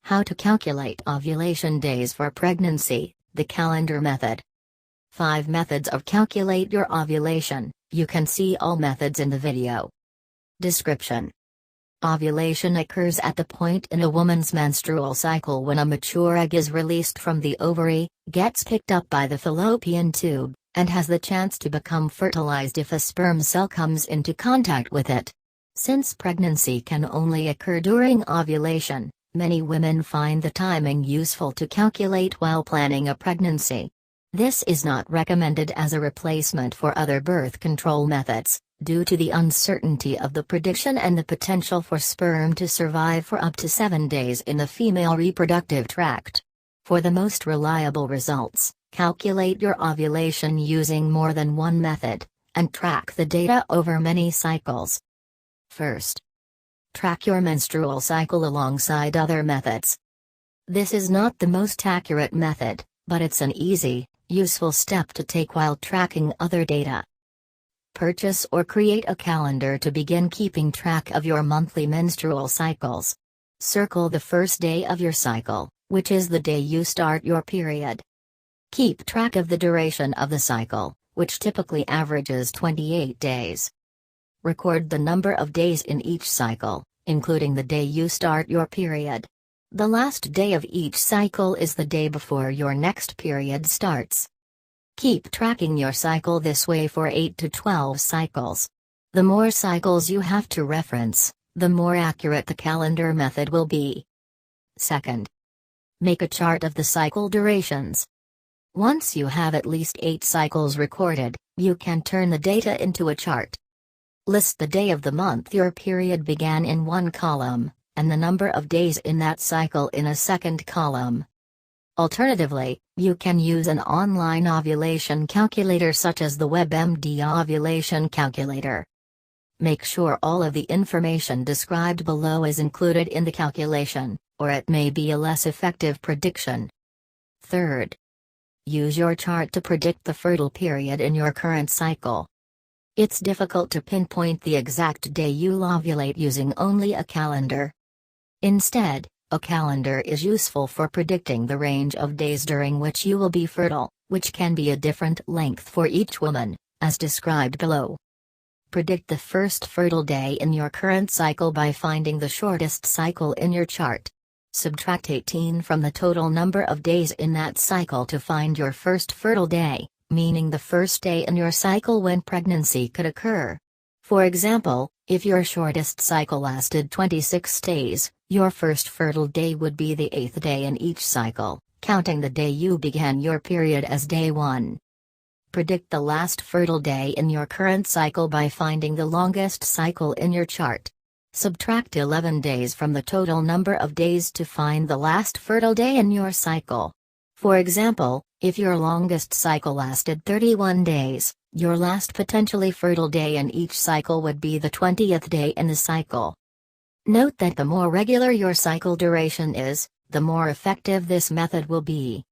How to calculate ovulation days for pregnancy, the calendar method. 5 methods of calculate your ovulation. You can see all methods in the video. Description. Ovulation occurs at the point in a woman's menstrual cycle when a mature egg is released from the ovary, gets picked up by the fallopian tube, and has the chance to become fertilized if a sperm cell comes into contact with it. Since pregnancy can only occur during ovulation, many women find the timing useful to calculate while planning a pregnancy. This is not recommended as a replacement for other birth control methods, due to the uncertainty of the prediction and the potential for sperm to survive for up to 7 days in the female reproductive tract. For the most reliable results, calculate your ovulation using more than one method, and track the data over many cycles. First, track your menstrual cycle alongside other methods. This is not the most accurate method, but it's an easy, useful step to take while tracking other data. Purchase or create a calendar to begin keeping track of your monthly menstrual cycles. Circle the first day of your cycle, which is the day you start your period. Keep track of the duration of the cycle, which typically averages 28 days. Record the number of days in each cycle, including the day you start your period. The last day of each cycle is the day before your next period starts. Keep tracking your cycle this way for 8 to 12 cycles. The more cycles you have to reference, the more accurate the calendar method will be. Second, make a chart of the cycle durations. Once you have at least 8 cycles recorded, you can turn the data into a chart. List the day of the month your period began in one column, and the number of days in that cycle in a second column. Alternatively, you can use an online ovulation calculator such as the WebMD Ovulation Calculator. Make sure all of the information described below is included in the calculation, or it may be a less effective prediction. Third, use your chart to predict the fertile period in your current cycle. It's difficult to pinpoint the exact day you'll ovulate using only a calendar. Instead, a calendar is useful for predicting the range of days during which you will be fertile, which can be a different length for each woman, as described below. Predict the first fertile day in your current cycle by finding the shortest cycle in your chart. Subtract 18 from the total number of days in that cycle to find your first fertile day, meaning the first day in your cycle when pregnancy could occur. For example, if your shortest cycle lasted 26 days, your first fertile day would be the 8th day in each cycle, counting the day you began your period as day 1. Predict the last fertile day in your current cycle by finding the longest cycle in your chart. Subtract 11 days from the total number of days to find the last fertile day in your cycle. For example, if your longest cycle lasted 31 days, your last potentially fertile day in each cycle would be the 20th day in the cycle. Note that the more regular your cycle duration is, the more effective this method will be.